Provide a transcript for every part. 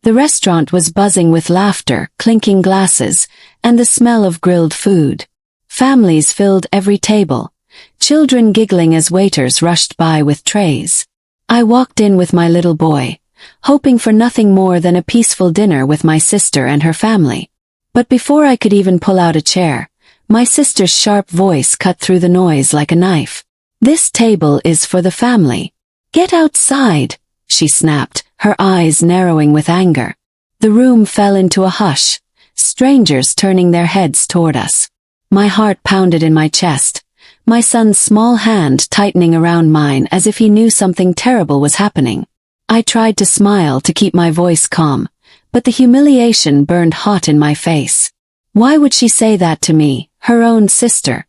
The restaurant was buzzing with laughter, clinking glasses, and the smell of grilled food. Families filled every table, children giggling as waiters rushed by with trays. I walked in with my little boy, hoping for nothing more than a peaceful dinner with my sister and her family. But before I could even pull out a chair, my sister's sharp voice cut through the noise like a knife. "This table is for the family. Get outside," she snapped, her eyes narrowing with anger. The room fell into a hush, strangers turning their heads toward us. My heart pounded in my chest, my son's small hand tightening around mine as if he knew something terrible was happening. I tried to smile to keep my voice calm, but the humiliation burned hot in my face. Why would she say that to me, her own sister,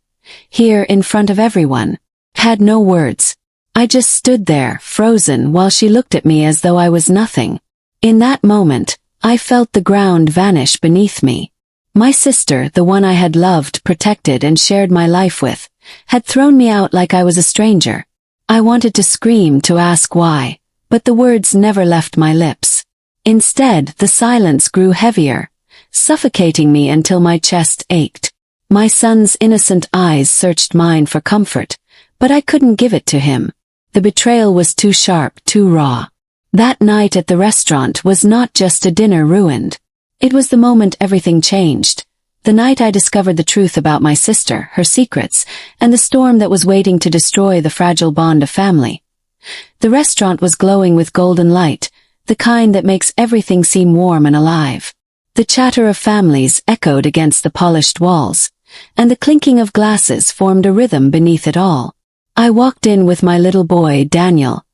here in front of everyone? Had no words. I just stood there, frozen, while she looked at me as though I was nothing. In that moment, I felt the ground vanish beneath me. My sister, the one I had loved, protected, and shared my life with, had thrown me out like I was a stranger. I wanted to scream, to ask why, but the words never left my lips. Instead, the silence grew heavier, suffocating me until my chest ached. My son's innocent eyes searched mine for comfort, but I couldn't give it to him. The betrayal was too sharp, too raw. That night at the restaurant was not just a dinner ruined. It was the moment everything changed. The night I discovered the truth about my sister, her secrets, and the storm that was waiting to destroy the fragile bond of family. The restaurant was glowing with golden light, the kind that makes everything seem warm and alive. The chatter of families echoed against the polished walls, and the clinking of glasses formed a rhythm beneath it all. I walked in with my little boy, Daniel,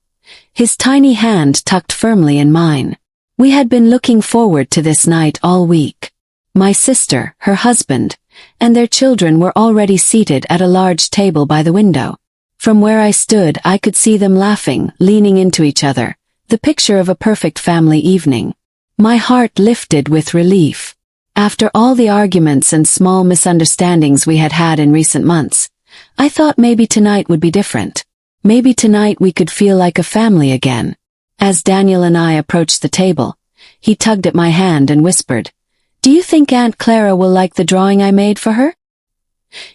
his tiny hand tucked firmly in mine. We had been looking forward to this night all week. My sister, her husband, and their children were already seated at a large table by the window. From where I stood, I could see them laughing, leaning into each other, the picture of a perfect family evening. My heart lifted with relief. After all the arguments and small misunderstandings we had had in recent months, I thought maybe tonight would be different. Maybe tonight we could feel like a family again. As Daniel and I approached the table, he tugged at my hand and whispered, "Do you think Aunt Clara will like the drawing I made for her?"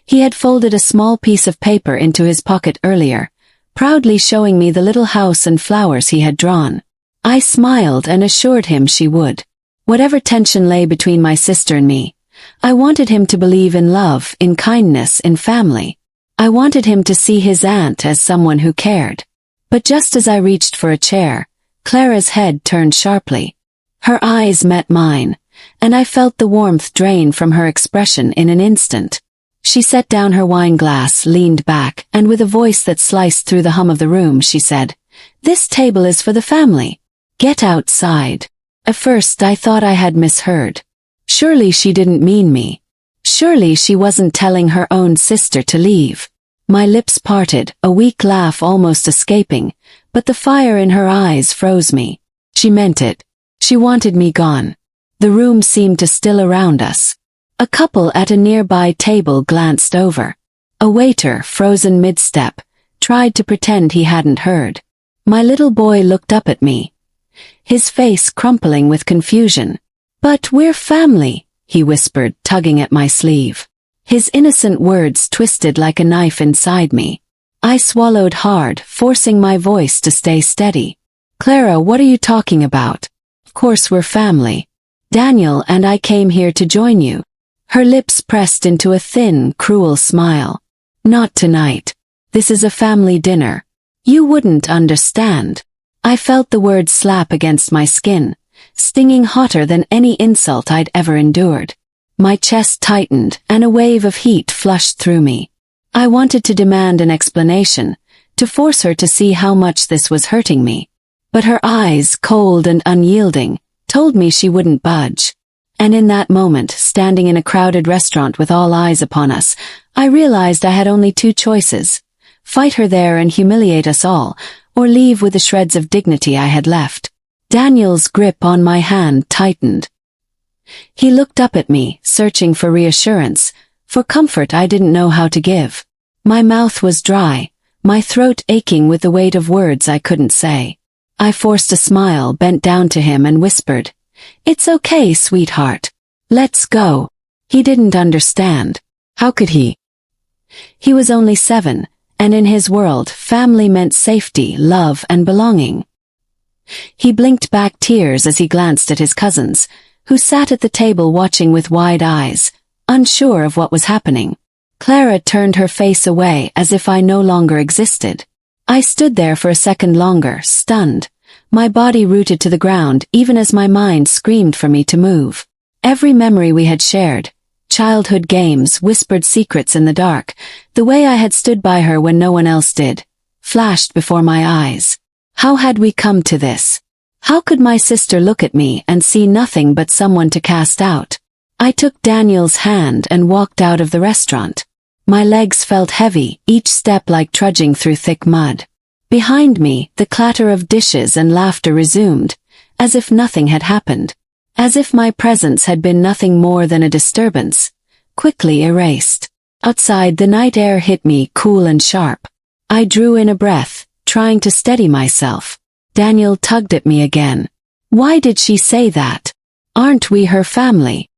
He had folded a small piece of paper into his pocket earlier, proudly showing me the little house and flowers he had drawn. I smiled and assured him she would. Whatever tension lay between my sister and me, I wanted him to believe in love, in kindness, in family. I wanted him to see his aunt as someone who cared. But just as I reached for a chair, Clara's head turned sharply. Her eyes met mine, and I felt the warmth drain from her expression in an instant. She set down her wine glass, leaned back, and with a voice that sliced through the hum of the room, she said, "This table is for the family. Get outside." At first I thought I had misheard. Surely she didn't mean me. Surely she wasn't telling her own sister to leave. My lips parted, a weak laugh almost escaping, but the fire in her eyes froze me. She meant it. She wanted me gone. The room seemed to still around us. A couple at a nearby table glanced over. A waiter, frozen mid-step, tried to pretend he hadn't heard. My little boy looked up at me, his face crumpling with confusion. "But we're family," he whispered, tugging at my sleeve. His innocent words twisted like a knife inside me. I swallowed hard, forcing my voice to stay steady. "Clara, what are you talking about? Of course we're family. Daniel and I came here to join you." Her lips pressed into a thin, cruel smile. "Not tonight. This is a family dinner. You wouldn't understand." I felt the words slap against my skin, stinging hotter than any insult I'd ever endured. My chest tightened, and a wave of heat flushed through me. I wanted to demand an explanation, to force her to see how much this was hurting me. But her eyes, cold and unyielding, told me she wouldn't budge. And in that moment, standing in a crowded restaurant with all eyes upon us, I realized I had only two choices: fight her there and humiliate us all, or leave with the shreds of dignity I had left. Daniel's grip on my hand tightened. He looked up at me, searching for reassurance, for comfort I didn't know how to give. My mouth was dry, my throat aching with the weight of words I couldn't say. I forced a smile, bent down to him and whispered, "It's okay, sweetheart. Let's go." He didn't understand. How could he? He was only 7, and in his world, family meant safety, love, and belonging. He blinked back tears as he glanced at his cousins, who sat at the table watching with wide eyes, unsure of what was happening. Clara turned her face away as if I no longer existed. I stood there for a second longer, stunned, my body rooted to the ground even as my mind screamed for me to move. Every memory we had shared, childhood games, whispered secrets in the dark, the way I had stood by her when no one else did, flashed before my eyes. How had we come to this? How could my sister look at me and see nothing but someone to cast out? I took Daniel's hand and walked out of the restaurant. My legs felt heavy, each step like trudging through thick mud. Behind me, the clatter of dishes and laughter resumed, as if nothing had happened. As if my presence had been nothing more than a disturbance, quickly erased. Outside, the night air hit me cool and sharp. I drew in a breath, trying to steady myself. Daniel tugged at me again. Why did she say that? Aren't we her family?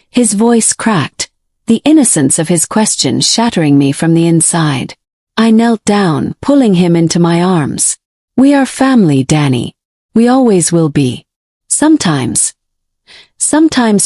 His voice cracked, the innocence of his question shattering me from the inside. I knelt down, pulling him into my arms. We are family, Danny. We always will be. Sometimes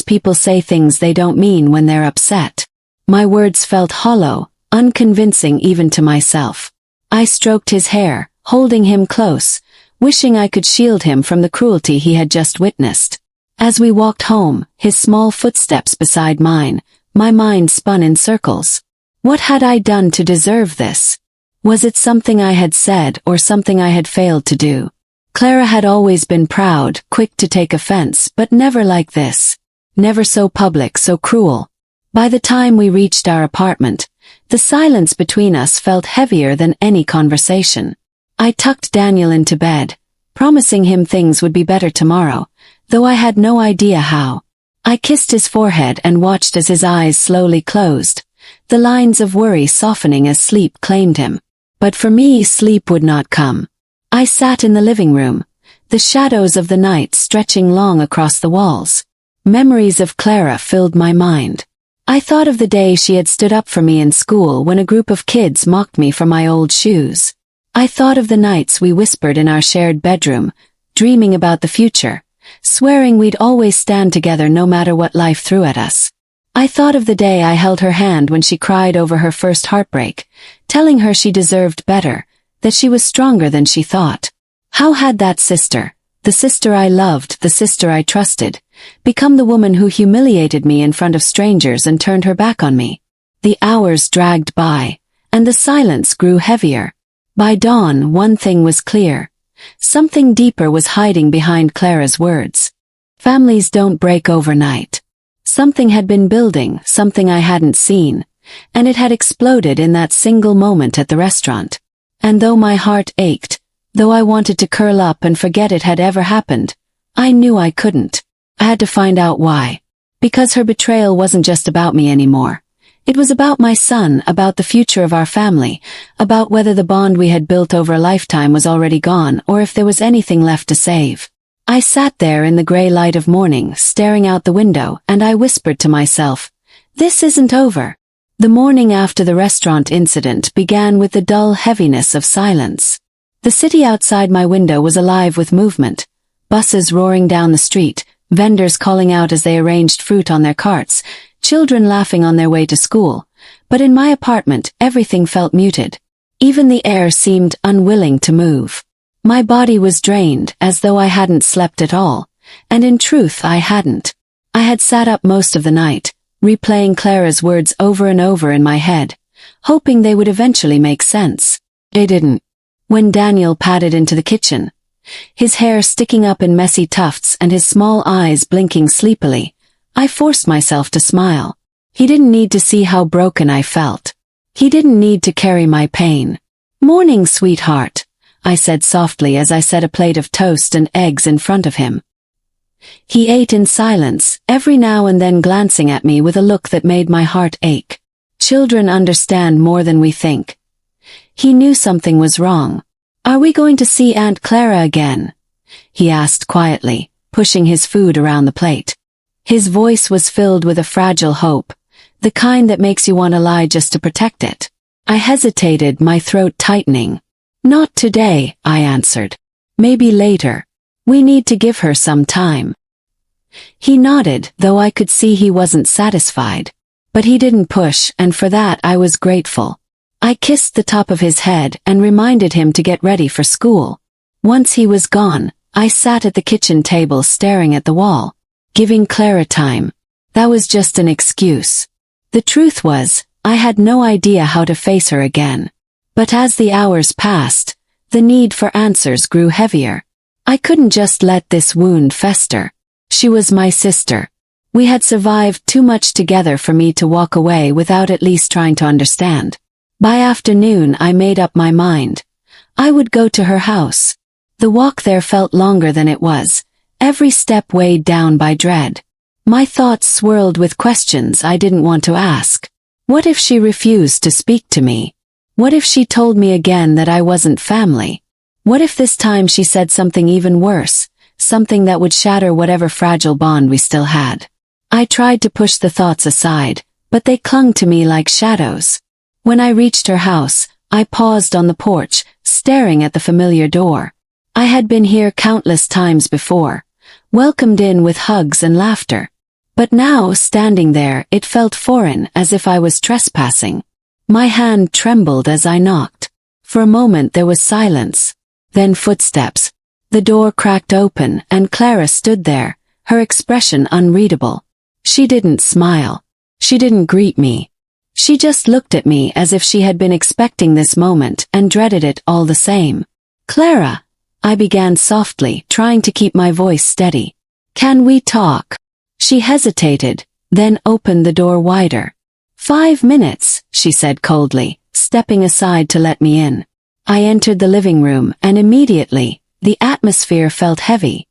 people say things they don't mean when they're upset. My words felt hollow, unconvincing even to myself. I stroked his hair, holding him close, wishing I could shield him from the cruelty he had just witnessed. As we walked home, his small footsteps beside mine, my mind spun in circles. What had I done to deserve this? Was it something I had said or something I had failed to do? Clara had always been proud, quick to take offense, but never like this. Never so public, so cruel. By the time we reached our apartment, the silence between us felt heavier than any conversation. I tucked Daniel into bed, promising him things would be better tomorrow, though I had no idea how. I kissed his forehead and watched as his eyes slowly closed, the lines of worry softening as sleep claimed him. But for me, sleep would not come. I sat in the living room, the shadows of the night stretching long across the walls. Memories of Clara filled my mind. I thought of the day she had stood up for me in school when a group of kids mocked me for my old shoes. I thought of the nights we whispered in our shared bedroom, dreaming about the future, swearing we'd always stand together no matter what life threw at us. I thought of the day I held her hand when she cried over her first heartbreak, telling her she deserved better, that she was stronger than she thought. How had that sister, the sister I loved, the sister I trusted, become the woman who humiliated me in front of strangers and turned her back on me? The hours dragged by, and the silence grew heavier. By dawn, one thing was clear. Something deeper was hiding behind Clara's words. Families don't break overnight. Something had been building, something I hadn't seen, and it had exploded in that single moment at the restaurant. And though my heart ached, though I wanted to curl up and forget it had ever happened, I knew I couldn't. I had to find out why. Because her betrayal wasn't just about me anymore. It was about my son, about the future of our family, about whether the bond we had built over a lifetime was already gone or if there was anything left to save. I sat there in the gray light of morning, staring out the window, and I whispered to myself, "This isn't over." The morning after the restaurant incident began with the dull heaviness of silence. The city outside my window was alive with movement, buses roaring down the street, vendors calling out as they arranged fruit on their carts, children laughing on their way to school. But in my apartment, everything felt muted. Even the air seemed unwilling to move. My body was drained, as though I hadn't slept at all, and in truth I hadn't. I had sat up most of the night, replaying Clara's words over and over in my head, hoping they would eventually make sense. They didn't. When Daniel padded into the kitchen, his hair sticking up in messy tufts and his small eyes blinking sleepily, I forced myself to smile. He didn't need to see how broken I felt. He didn't need to carry my pain. "Morning, sweetheart," I said softly as I set a plate of toast and eggs in front of him. He ate in silence, every now and then glancing at me with a look that made my heart ache. Children understand more than we think. He knew something was wrong. "Are we going to see Aunt Clara again?" he asked quietly, pushing his food around the plate. His voice was filled with a fragile hope, the kind that makes you want to lie just to protect it. I hesitated, my throat tightening. "Not today," I answered. "Maybe later. We need to give her some time." He nodded, though I could see he wasn't satisfied. But he didn't push, and for that I was grateful. I kissed the top of his head and reminded him to get ready for school. Once he was gone, I sat at the kitchen table staring at the wall, giving Clara time. That was just an excuse. The truth was, I had no idea how to face her again. But as the hours passed, the need for answers grew heavier. I couldn't just let this wound fester. She was my sister. We had survived too much together for me to walk away without at least trying to understand. By afternoon I made up my mind. I would go to her house. The walk there felt longer than it was, every step weighed down by dread. My thoughts swirled with questions I didn't want to ask. What if she refused to speak to me? What if she told me again that I wasn't family? What if this time she said something even worse, something that would shatter whatever fragile bond we still had? I tried to push the thoughts aside, but they clung to me like shadows. When I reached her house, I paused on the porch, staring at the familiar door. I had been here countless times before, welcomed in with hugs and laughter. But now, standing there, it felt foreign, as if I was trespassing. My hand trembled as I knocked. For a moment there was silence. Then footsteps. The door cracked open, and Clara stood there, her expression unreadable. She didn't smile. She didn't greet me. She just looked at me as if she had been expecting this moment and dreaded it all the same. "Clara," I began softly, trying to keep my voice steady. "Can we talk?" She hesitated, then opened the door wider. "5 minutes," she said coldly, stepping aside to let me in. I entered the living room, and immediately, the atmosphere felt heavy.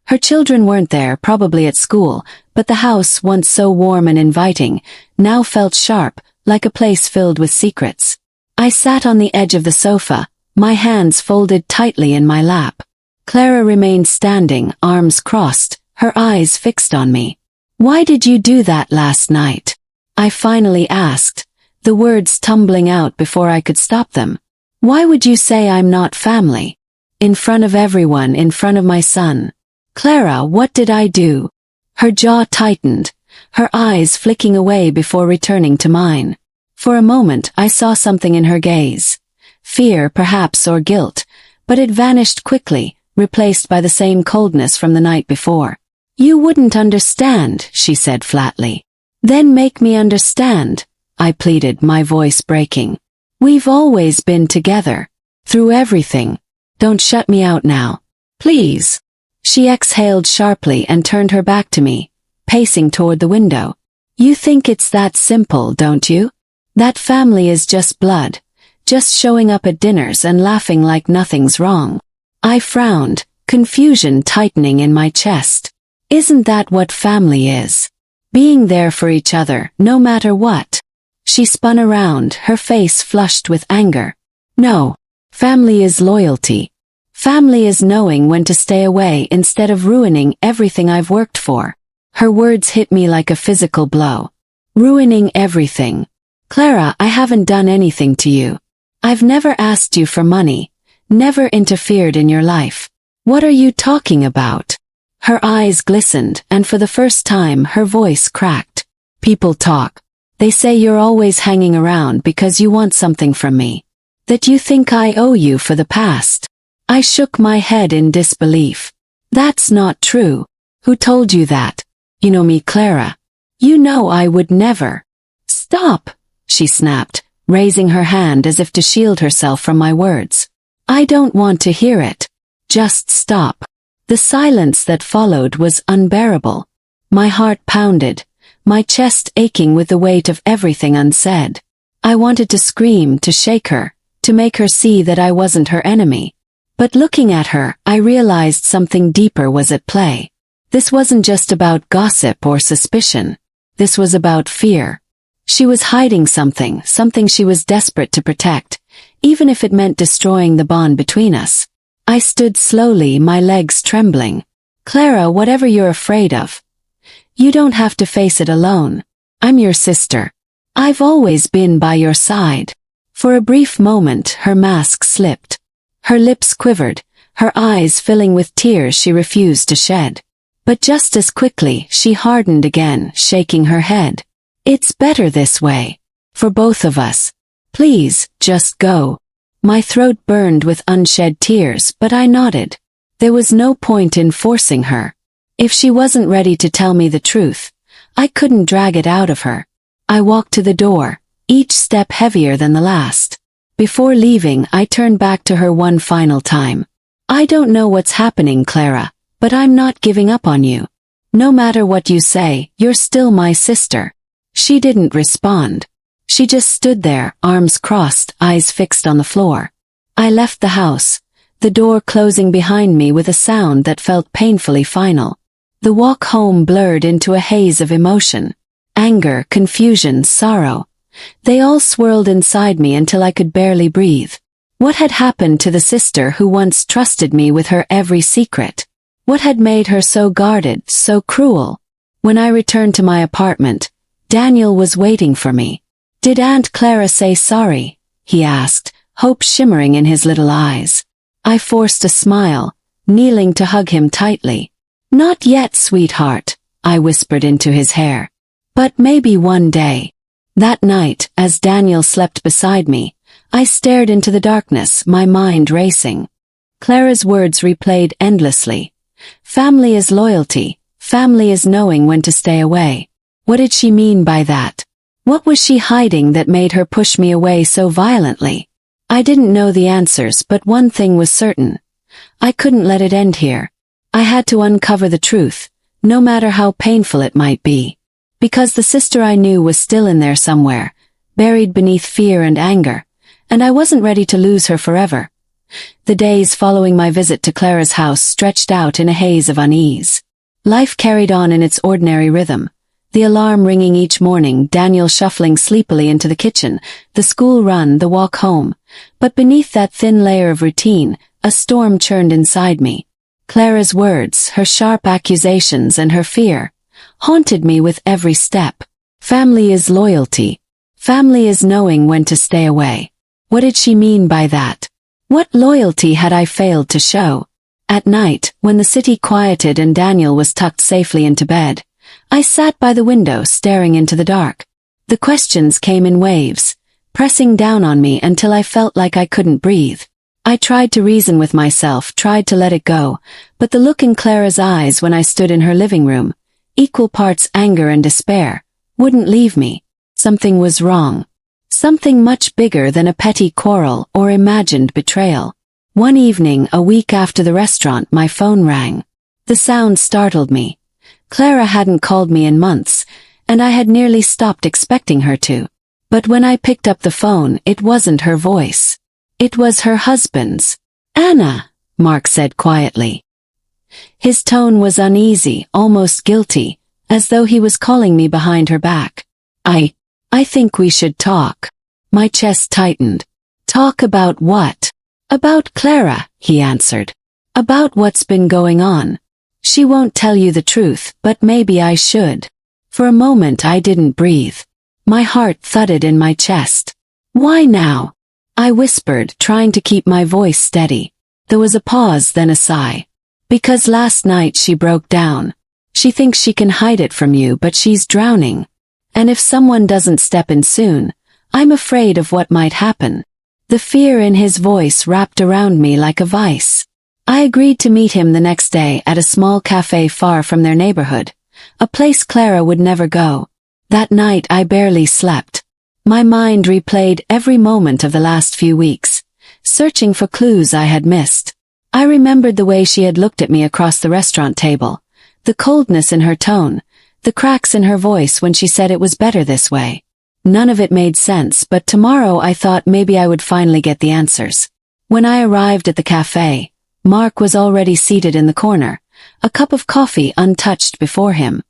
Her children weren't there, probably at school, but the house, once so warm and inviting, now felt sharp, like a place filled with secrets. I sat on the edge of the sofa, my hands folded tightly in my lap. Clara remained standing, arms crossed, her eyes fixed on me. "Why did you do that last night?" I finally asked, the words tumbling out before I could stop them. "Why would you say I'm not family? In front of everyone, in front of my son. Clara, what did I do?" Her jaw tightened, her eyes flicking away before returning to mine. For a moment I saw something in her gaze. Fear, perhaps, or guilt, but it vanished quickly, replaced by the same coldness from the night before. "You wouldn't understand," she said flatly. "Then make me understand," I pleaded, my voice breaking. "We've always been together. Through everything. Don't shut me out now. Please." She exhaled sharply and turned her back to me, pacing toward the window. "You think it's that simple, don't you? That family is just blood, just showing up at dinners and laughing like nothing's wrong." I frowned, confusion tightening in my chest. "Isn't that what family is? Being there for each other, no matter what?" She spun around, her face flushed with anger. "No. Family is loyalty. Family is knowing when to stay away instead of ruining everything I've worked for." Her words hit me like a physical blow. "Ruining everything. Clara, I haven't done anything to you. I've never asked you for money, never interfered in your life. What are you talking about?" Her eyes glistened, and for the first time her voice cracked. "People talk. They say you're always hanging around because you want something from me. That you think I owe you for the past." I shook my head in disbelief. "That's not true. Who told you that? You know me, Clara. You know I would never." "Stop," she snapped, raising her hand as if to shield herself from my words. "I don't want to hear it. Just stop." The silence that followed was unbearable. My heart pounded, my chest aching with the weight of everything unsaid. I wanted to scream, to shake her, to make her see that I wasn't her enemy. But looking at her, I realized something deeper was at play. This wasn't just about gossip or suspicion. This was about fear. She was hiding something, something she was desperate to protect, even if it meant destroying the bond between us. I stood slowly, my legs trembling. Clara, whatever you're afraid of, you don't have to face it alone. I'm your sister. I've always been by your side." For a brief moment, her mask slipped. Her lips quivered, her eyes filling with tears she refused to shed. But just as quickly, she hardened again, shaking her head. "It's better this way. For both of us. Please, just go." My throat burned with unshed tears, but I nodded. There was no point in forcing her. If she wasn't ready to tell me the truth, I couldn't drag it out of her. I walked to the door, each step heavier than the last. Before leaving, I turned back to her one final time. "I don't know what's happening, Clara, but I'm not giving up on you. No matter what you say, you're still my sister." She didn't respond. She just stood there, arms crossed, eyes fixed on the floor. I left the house, the door closing behind me with a sound that felt painfully final. The walk home blurred into a haze of emotion. Anger, confusion, sorrow. They all swirled inside me until I could barely breathe. What had happened to the sister who once trusted me with her every secret? What had made her so guarded, so cruel? When I returned to my apartment, Daniel was waiting for me. "Did Aunt Clara say sorry?" he asked, hope shimmering in his little eyes. I forced a smile, kneeling to hug him tightly. "Not yet, sweetheart," I whispered into his hair. "But maybe one day." That night, as Daniel slept beside me, I stared into the darkness, my mind racing. Clara's words replayed endlessly. Family is loyalty. Family is knowing when to stay away. What did she mean by that? What was she hiding that made her push me away so violently? I didn't know the answers, but one thing was certain. I couldn't let it end here. I had to uncover the truth, no matter how painful it might be. Because the sister I knew was still in there somewhere, buried beneath fear and anger, and I wasn't ready to lose her forever. The days following my visit to Clara's house stretched out in a haze of unease. Life carried on in its ordinary rhythm. The alarm ringing each morning, Daniel shuffling sleepily into the kitchen, the school run, the walk home. But beneath that thin layer of routine, a storm churned inside me. Clara's words, her sharp accusations, and her fear haunted me with every step. Family is loyalty. Family is knowing when to stay away. What did she mean by that? What loyalty had I failed to show? At night, when the city quieted and Daniel was tucked safely into bed, I sat by the window staring into the dark. The questions came in waves, pressing down on me until I felt like I couldn't breathe. I tried to reason with myself, tried to let it go, but the look in Clara's eyes when I stood in her living room, equal parts anger and despair, wouldn't leave me. Something was wrong. Something much bigger than a petty quarrel or imagined betrayal. One evening, a week after the restaurant, my phone rang. The sound startled me. Clara hadn't called me in months, and I had nearly stopped expecting her to. But when I picked up the phone, it wasn't her voice. It was her husband's. "Anna," Mark said quietly. His tone was uneasy, almost guilty, as though he was calling me behind her back. I think we should talk." My chest tightened. "Talk about what?" "About Clara," he answered. "About what's been going on. She won't tell you the truth, but maybe I should." For a moment I didn't breathe. My heart thudded in my chest. "Why now?" I whispered, trying to keep my voice steady. There was a pause, then a sigh. "Because last night she broke down. She thinks she can hide it from you, but she's drowning. And if someone doesn't step in soon, I'm afraid of what might happen." The fear in his voice wrapped around me like a vice. I agreed to meet him the next day at a small cafe far from their neighborhood, a place Clara would never go. That night I barely slept. My mind replayed every moment of the last few weeks, searching for clues I had missed. I remembered the way she had looked at me across the restaurant table, the coldness in her tone, the cracks in her voice when she said it was better this way. None of it made sense, but tomorrow I thought maybe I would finally get the answers. When I arrived at the cafe, Mark was already seated in the corner, a cup of coffee untouched before him.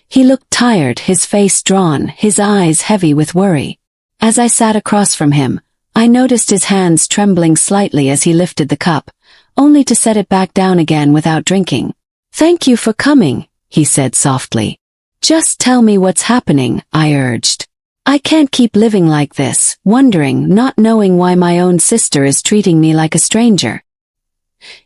He looked tired, his face drawn, his eyes heavy with worry. As I sat across from him, I noticed his hands trembling slightly as he lifted the cup, only to set it back down again without drinking. "Thank you for coming," he said softly. "Just tell me what's happening," I urged. "I can't keep living like this, wondering, not knowing why my own sister is treating me like a stranger."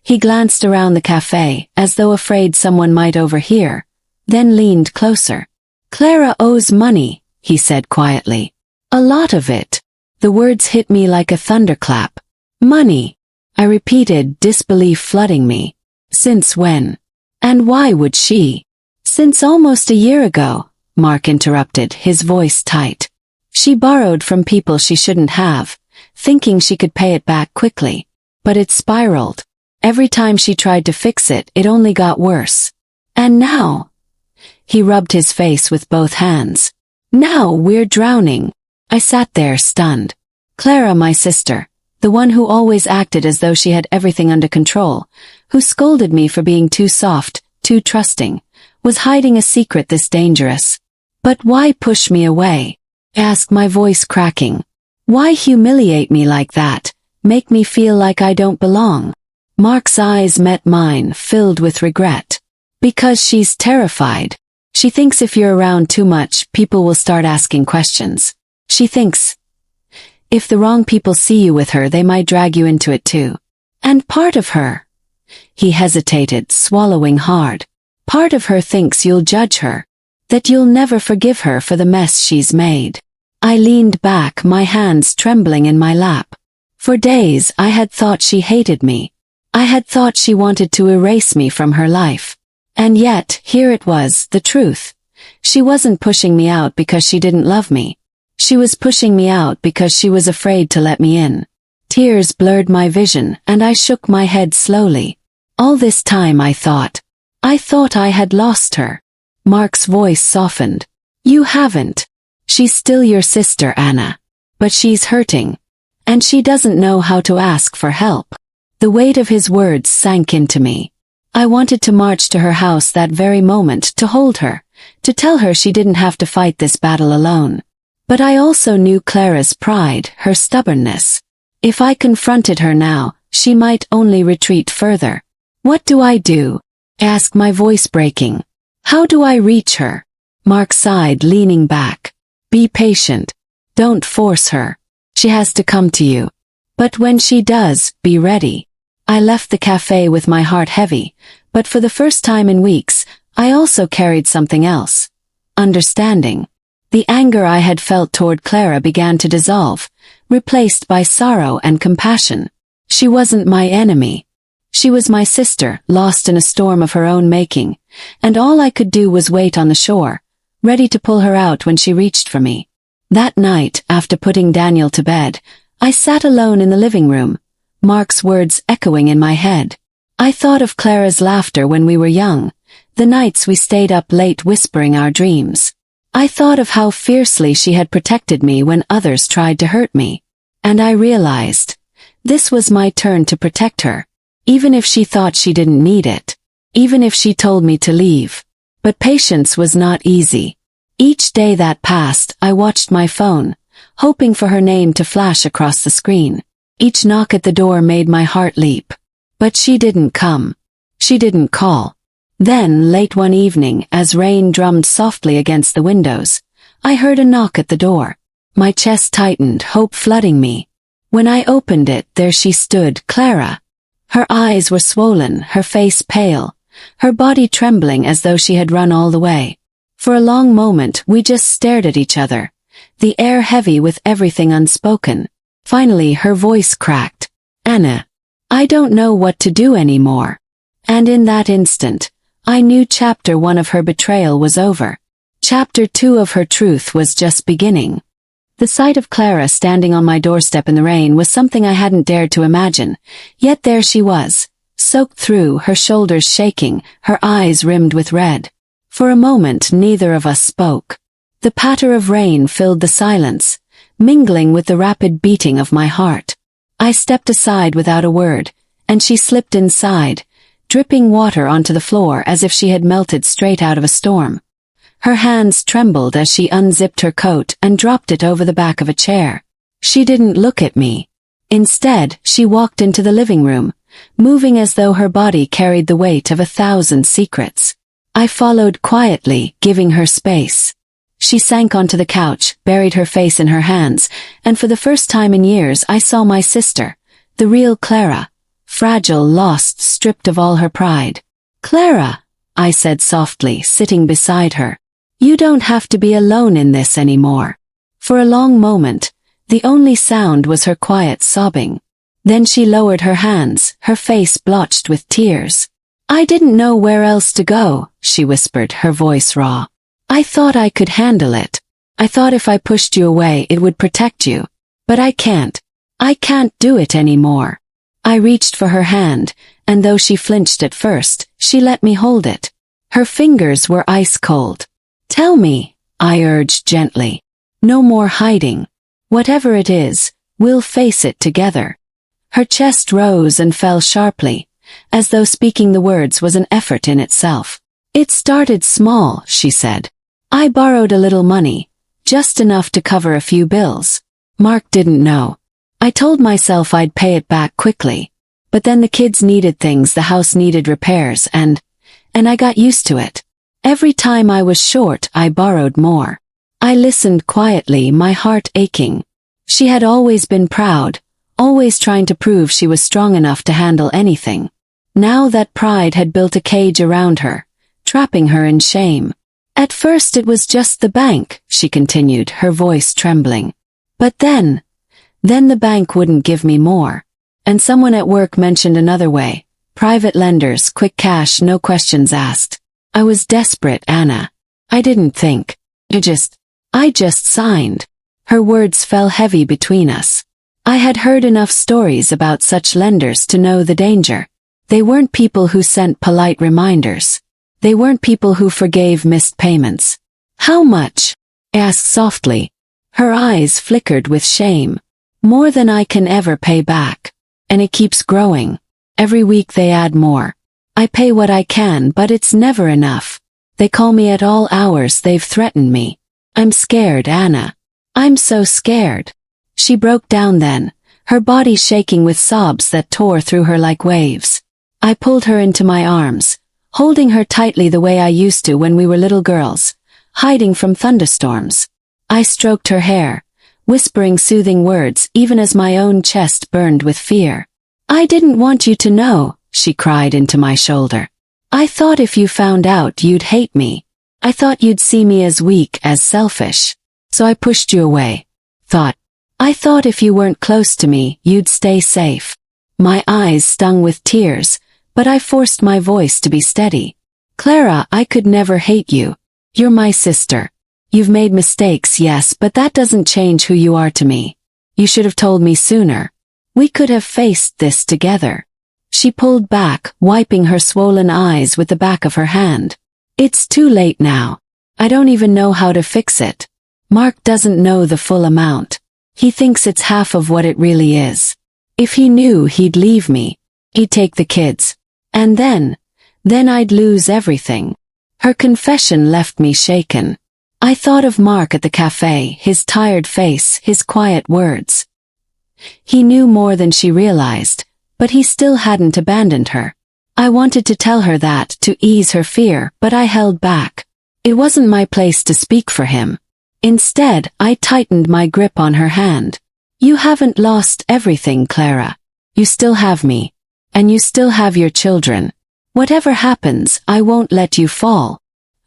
He glanced around the cafe, as though afraid someone might overhear, then leaned closer. "Clara owes money," he said quietly. "A lot of it." The words hit me like a thunderclap. "Money," I repeated, disbelief flooding me. "Since when? And why would she?" "Since almost a year ago," Mark interrupted, his voice tight. "She borrowed from people she shouldn't have, thinking she could pay it back quickly. But it spiraled. Every time she tried to fix it, it only got worse. And now—" He rubbed his face with both hands. "Now we're drowning." I sat there stunned. Clara, my sister, the one who always acted as though she had everything under control, who scolded me for being too soft, too trusting, was hiding a secret this dangerous. "But why push me away?" I asked, my voice cracking. "Why humiliate me like that, make me feel like I don't belong?" Mark's eyes met mine, filled with regret. "Because she's terrified. She thinks if you're around too much, people will start asking questions. She thinks if the wrong people see you with her, they might drag you into it too. And part of her—" He hesitated, swallowing hard. "Part of her thinks you'll judge her, that you'll never forgive her for the mess she's made." I leaned back, my hands trembling in my lap. For days I had thought she hated me. I had thought she wanted to erase me from her life. And yet, here it was, the truth. She wasn't pushing me out because she didn't love me. She was pushing me out because she was afraid to let me in. Tears blurred my vision, and I shook my head slowly. All this time I thought I had lost her. Mark's voice softened. "You haven't. She's still your sister, Anna. But she's hurting. And she doesn't know how to ask for help." The weight of his words sank into me. I wanted to march to her house that very moment, to hold her, to tell her she didn't have to fight this battle alone. But I also knew Clara's pride, her stubbornness. If I confronted her now, she might only retreat further. "What do I do?" I asked, my voice breaking. "How do I reach her?" Mark sighed, leaning back. "Be patient. Don't force her. She has to come to you. But when she does, be ready." I left the cafe with my heart heavy, but for the first time in weeks, I also carried something else. Understanding. The anger I had felt toward Clara began to dissolve, replaced by sorrow and compassion. She wasn't my enemy. She was my sister, lost in a storm of her own making, and all I could do was wait on the shore, ready to pull her out when she reached for me. That night, after putting Daniel to bed, I sat alone in the living room, Mark's words echoing in my head. I thought of Clara's laughter when we were young, the nights we stayed up late whispering our dreams. I thought of how fiercely she had protected me when others tried to hurt me. And I realized, this was my turn to protect her, even if she thought she didn't need it, even if she told me to leave. But patience was not easy. Each day that passed, I watched my phone, hoping for her name to flash across the screen. Each knock at the door made my heart leap. But she didn't come. She didn't call. Then, late one evening, as rain drummed softly against the windows, I heard a knock at the door. My chest tightened, hope flooding me. When I opened it, there she stood, Clara. Her eyes were swollen, her face pale, her body trembling as though she had run all the way. For a long moment, we just stared at each other, the air heavy with everything unspoken. Finally, her voice cracked. "Anna, I don't know what to do anymore." And in that instant, I knew chapter 1 of her betrayal was over. Chapter 2 of her truth was just beginning. The sight of Clara standing on my doorstep in the rain was something I hadn't dared to imagine, yet there she was, soaked through, her shoulders shaking, her eyes rimmed with red. For a moment neither of us spoke. The patter of rain filled the silence, mingling with the rapid beating of my heart. I stepped aside without a word, and she slipped inside, dripping water onto the floor as if she had melted straight out of a storm. Her hands trembled as she unzipped her coat and dropped it over the back of a chair. She didn't look at me. Instead, she walked into the living room, moving as though her body carried the weight of 1,000 secrets. I followed quietly, giving her space. She sank onto the couch, buried her face in her hands, and for the first time in years I saw my sister, the real Clara, fragile, lost, stripped of all her pride. "Clara," I said softly, sitting beside her. "You don't have to be alone in this anymore." For a long moment, the only sound was her quiet sobbing. Then she lowered her hands, her face blotched with tears. "I didn't know where else to go," she whispered, her voice raw. "I thought I could handle it. I thought if I pushed you away it would protect you. But I can't. I can't do it anymore." I reached for her hand, and though she flinched at first, she let me hold it. Her fingers were ice cold. "Tell me," I urged gently. "No more hiding. Whatever it is, we'll face it together." Her chest rose and fell sharply, as though speaking the words was an effort in itself. "It started small," she said. "I borrowed a little money, just enough to cover a few bills. Mark didn't know. I told myself I'd pay it back quickly. But then the kids needed things, the house needed repairs, and I got used to it. Every time I was short, I borrowed more." I listened quietly, my heart aching. She had always been proud, always trying to prove she was strong enough to handle anything. Now that pride had built a cage around her, trapping her in shame. "At first it was just the bank," she continued, her voice trembling. "But then the bank wouldn't give me more. And someone at work mentioned another way. Private lenders, quick cash, no questions asked. I was desperate, Anna. I didn't think. I just signed." Her words fell heavy between us. I had heard enough stories about such lenders to know the danger. They weren't people who sent polite reminders. They weren't people who forgave missed payments. "How much?" I asked softly. Her eyes flickered with shame. "More than I can ever pay back. And it keeps growing. Every week they add more. I pay what I can, but it's never enough. They call me at all hours, they've threatened me. I'm scared, Anna. I'm so scared." She broke down then, her body shaking with sobs that tore through her like waves. I pulled her into my arms, holding her tightly the way I used to when we were little girls, hiding from thunderstorms. I stroked her hair, whispering soothing words even as my own chest burned with fear. "I didn't want you to know," she cried into my shoulder. "I thought if you found out you'd hate me. I thought you'd see me as weak, as selfish. So I pushed you away. I thought if you weren't close to me, you'd stay safe." My eyes stung with tears, but I forced my voice to be steady. "Clara, I could never hate you. You're my sister. You've made mistakes, yes, but that doesn't change who you are to me. You should have told me sooner. We could have faced this together." She pulled back, wiping her swollen eyes with the back of her hand. "It's too late now. I don't even know how to fix it. Mark doesn't know the full amount. He thinks it's half of what it really is. If he knew, he'd leave me. He'd take the kids. And then I'd lose everything." Her confession left me shaken. I thought of Mark at the cafe, his tired face, his quiet words. He knew more than she realized, but he still hadn't abandoned her. I wanted to tell her that, to ease her fear, but I held back. It wasn't my place to speak for him. Instead, I tightened my grip on her hand. "You haven't lost everything, Clara. You still have me. And you still have your children. Whatever happens, I won't let you fall."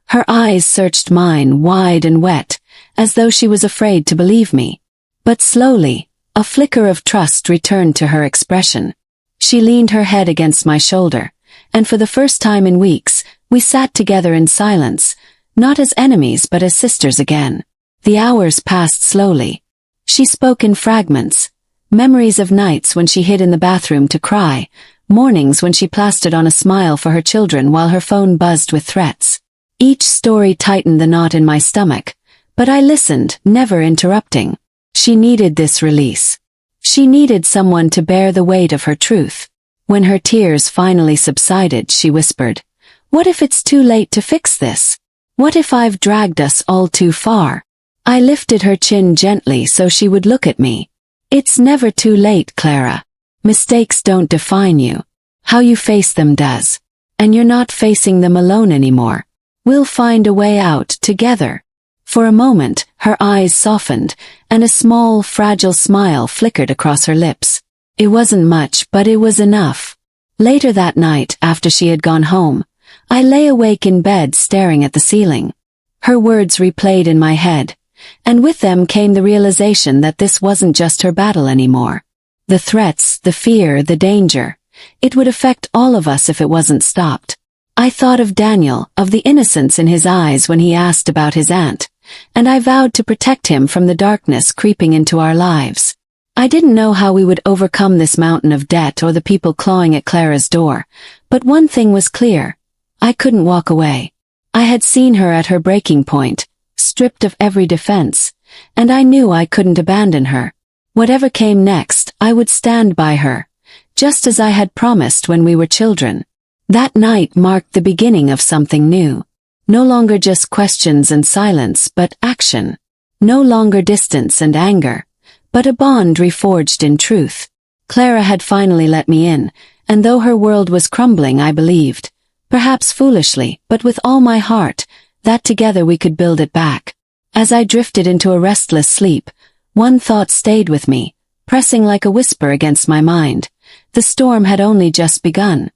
Her eyes searched mine, wide and wet, as though she was afraid to believe me. But slowly, a flicker of trust returned to her expression. She leaned her head against my shoulder, and for the first time in weeks, we sat together in silence, not as enemies but as sisters again. The hours passed slowly. She spoke in fragments, memories of nights when she hid in the bathroom to cry, mornings when she plastered on a smile for her children while her phone buzzed with threats. Each story tightened the knot in my stomach, but I listened, never interrupting. She needed this release. She needed someone to bear the weight of her truth. When her tears finally subsided, she whispered, "What if it's too late to fix this? What if I've dragged us all too far?" I lifted her chin gently so she would look at me. "It's never too late, Clara. Mistakes don't define you. How you face them does. And you're not facing them alone anymore. We'll find a way out together. For a moment, her eyes softened, and a small, fragile smile flickered across her lips. It wasn't much, but it was enough. Later that night, after she had gone home, I lay awake in bed staring at the ceiling. Her words replayed in my head, and with them came the realization that this wasn't just her battle anymore. The threats, the fear, the danger. It would affect all of us if it wasn't stopped. I thought of Daniel, of the innocence in his eyes when he asked about his aunt, and I vowed to protect him from the darkness creeping into our lives. I didn't know how we would overcome this mountain of debt or the people clawing at Clara's door, but one thing was clear. I couldn't walk away. I had seen her at her breaking point, stripped of every defense, and I knew I couldn't abandon her. Whatever came next, I would stand by her, just as I had promised when we were children. That night marked the beginning of something new. No longer just questions and silence, but action. No longer distance and anger, but a bond reforged in truth. Clara had finally let me in, and though her world was crumbling, I believed, perhaps foolishly, but with all my heart, that together we could build it back. As I drifted into a restless sleep, one thought stayed with me, pressing like a whisper against my mind. The storm had only just begun.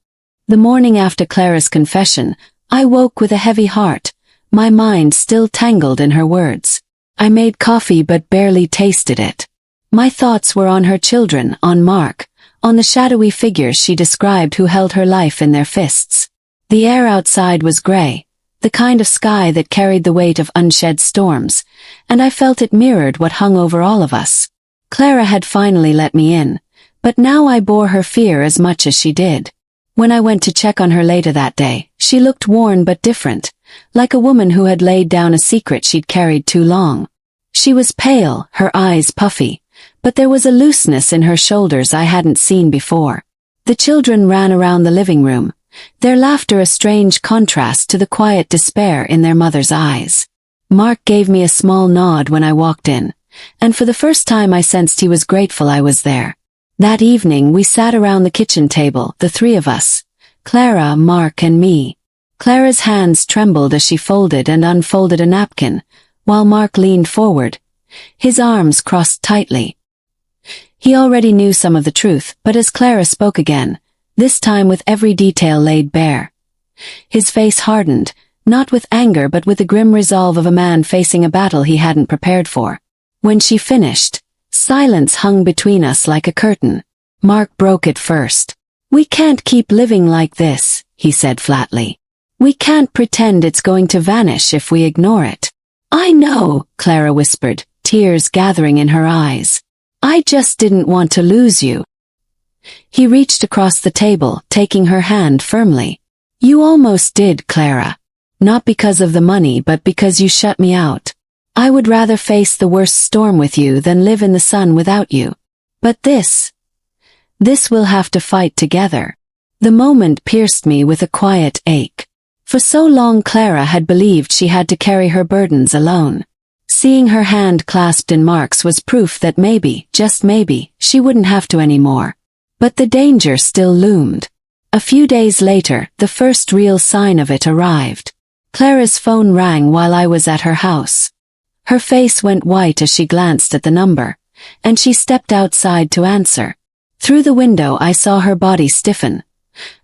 The morning after Clara's confession, I woke with a heavy heart, my mind still tangled in her words. I made coffee but barely tasted it. My thoughts were on her children, on Mark, on the shadowy figures she described who held her life in their fists. The air outside was gray, the kind of sky that carried the weight of unshed storms, and I felt it mirrored what hung over all of us. Clara had finally let me in, but now I bore her fear as much as she did. When I went to check on her later that day, she looked worn but different, like a woman who had laid down a secret she'd carried too long. She was pale, her eyes puffy, but there was a looseness in her shoulders I hadn't seen before. The children ran around the living room, their laughter a strange contrast to the quiet despair in their mother's eyes. Mark gave me a small nod when I walked in, and for the first time I sensed he was grateful I was there. That evening we sat around the kitchen table, the three of us, Clara, Mark, and me. Clara's hands trembled as she folded and unfolded a napkin, while Mark leaned forward, his arms crossed tightly. He already knew some of the truth, but as Clara spoke again, this time with every detail laid bare, his face hardened, not with anger but with the grim resolve of a man facing a battle he hadn't prepared for. When she finished, silence hung between us like a curtain. Mark broke it first. "We can't keep living like this," he said flatly. "We can't pretend it's going to vanish if we ignore it." "I know," Clara whispered, tears gathering in her eyes. "I just didn't want to lose you." He reached across the table, taking her hand firmly. "You almost did, Clara. Not because of the money but because you shut me out. I would rather face the worst storm with you than live in the sun without you. But this we'll have to fight together." The moment pierced me with a quiet ache. For so long Clara had believed she had to carry her burdens alone. Seeing her hand clasped in Mark's was proof that maybe, just maybe, she wouldn't have to anymore. But the danger still loomed. A few days later, the first real sign of it arrived. Clara's phone rang while I was at her house. Her face went white as she glanced at the number, and she stepped outside to answer. Through the window I saw her body stiffen,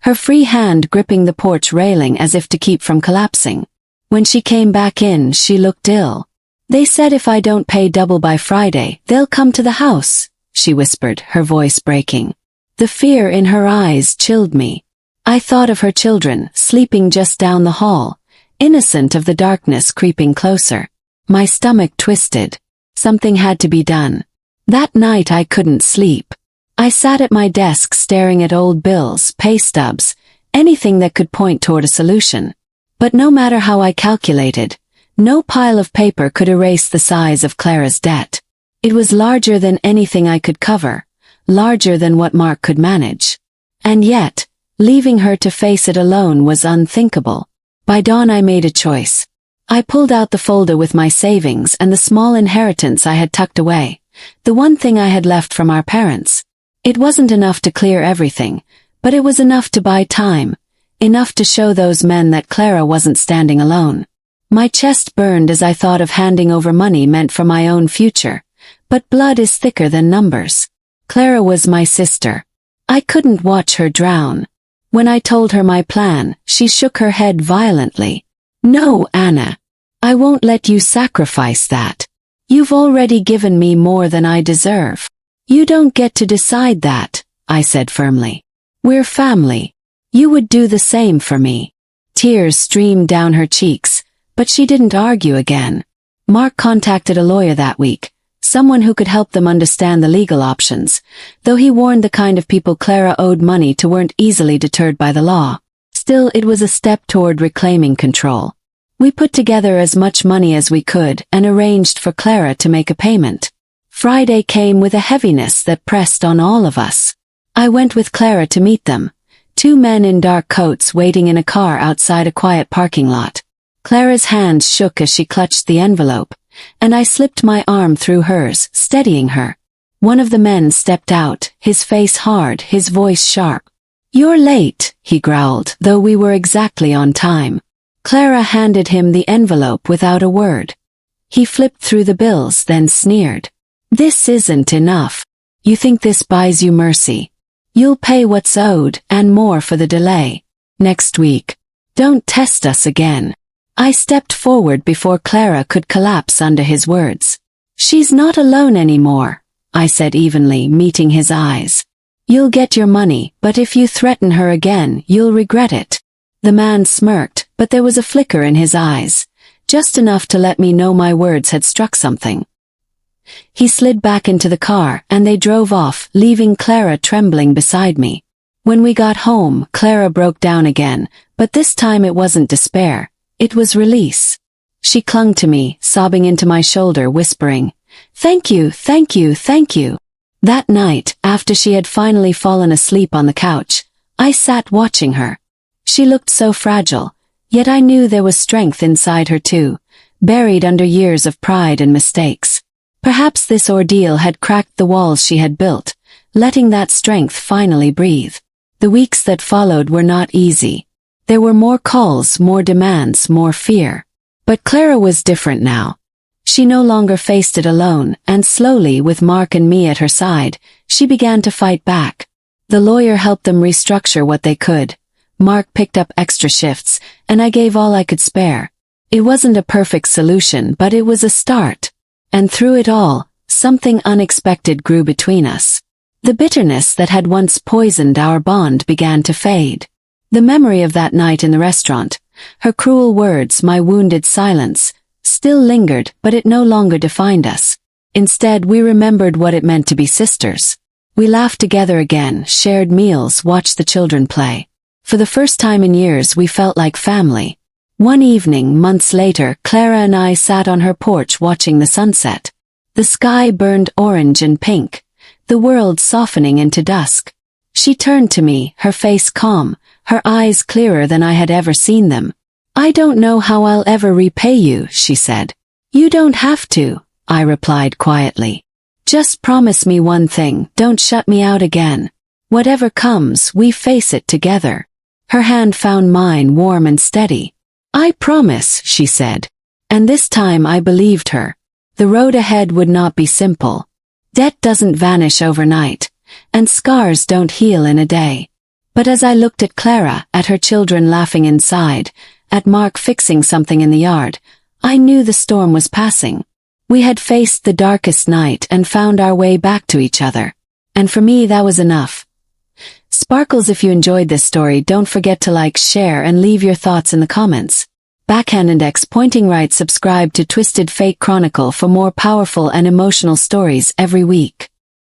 her free hand gripping the porch railing as if to keep from collapsing. When she came back in, she looked ill. "They said if I don't pay double by Friday, they'll come to the house," she whispered, her voice breaking. The fear in her eyes chilled me. I thought of her children, sleeping just down the hall, innocent of the darkness creeping closer. My stomach twisted. Something had to be done. That night I couldn't sleep. I sat at my desk staring at old bills, pay stubs, anything that could point toward a solution. But no matter how I calculated, no pile of paper could erase the size of Clara's debt. It was larger than anything I could cover, larger than what Mark could manage. And yet, leaving her to face it alone was unthinkable. By dawn I made a choice. I pulled out the folder with my savings and the small inheritance I had tucked away, the one thing I had left from our parents. It wasn't enough to clear everything, But it was enough to buy time, enough to show those men that Clara wasn't standing alone. My chest burned as I thought of handing over money meant for my own future, but blood is thicker than numbers. Clara was my sister. I couldn't watch her drown. When I told her my plan, she shook her head violently. "No, Anna. I won't let you sacrifice that. You've already given me more than I deserve." "You don't get to decide that," I said firmly. "We're family. You would do the same for me." Tears streamed down her cheeks, but she didn't argue again. Mark contacted a lawyer that week, someone who could help them understand the legal options, though he warned the kind of people Clara owed money to weren't easily deterred by the law. Still, it was a step toward reclaiming control. We put together as much money as we could and arranged for Clara to make a payment. Friday came with a heaviness that pressed on all of us. I went with Clara to meet them, two men in dark coats waiting in a car outside a quiet parking lot. Clara's hands shook as she clutched the envelope, and I slipped my arm through hers, steadying her. One of the men stepped out, his face hard, his voice sharp. "You're late," he growled, though we were exactly on time. Clara handed him the envelope without a word. He flipped through the bills, then sneered. "This isn't enough. You think this buys you mercy? You'll pay what's owed, and more for the delay. Next week. Don't test us again." I stepped forward before Clara could collapse under his words. "She's not alone anymore," I said evenly, meeting his eyes. "You'll get your money, but if you threaten her again, you'll regret it." The man smirked, but there was a flicker in his eyes, just enough to let me know my words had struck something. He slid back into the car, and they drove off, leaving Clara trembling beside me. When we got home, Clara broke down again, but this time it wasn't despair. It was release. She clung to me, sobbing into my shoulder, whispering, "Thank you, thank you, thank you." That night, after she had finally fallen asleep on the couch, I sat watching her. She looked so fragile, yet I knew there was strength inside her too, buried under years of pride and mistakes. Perhaps this ordeal had cracked the walls she had built, letting that strength finally breathe. The weeks that followed were not easy. There were more calls, more demands, more fear. But Clara was different now. She no longer faced it alone, and slowly, with Mark and me at her side, she began to fight back. The lawyer helped them restructure what they could. Mark picked up extra shifts, and I gave all I could spare. It wasn't a perfect solution, but it was a start. And through it all, something unexpected grew between us. The bitterness that had once poisoned our bond began to fade. The memory of that night in the restaurant, her cruel words, my wounded silence, still lingered, but it no longer defined us. Instead, we remembered what it meant to be sisters. We laughed together again, shared meals, watched the children play. For the first time in years, we felt like family. One evening, months later, Clara and I sat on her porch watching the sunset. The sky burned orange and pink, the world softening into dusk. She turned to me, her face calm, her eyes clearer than I had ever seen them. "I don't know how I'll ever repay you," she said. "You don't have to," I replied quietly. "Just promise me one thing, don't shut me out again. Whatever comes, we face it together." Her hand found mine, warm and steady. "I promise," she said. And this time I believed her. The road ahead would not be simple. Debt doesn't vanish overnight, and scars don't heal in a day. But as I looked at Clara, at her children laughing inside, at Mark fixing something in the yard, I knew the storm was passing. We had faced the darkest night and found our way back to each other. And for me, that was enough. Sparkles, if you enjoyed this story, don't forget to like, share, and leave your thoughts in the comments. Backhand index pointing right. Subscribe to Twisted Fate Chronicle for more powerful and emotional stories every week.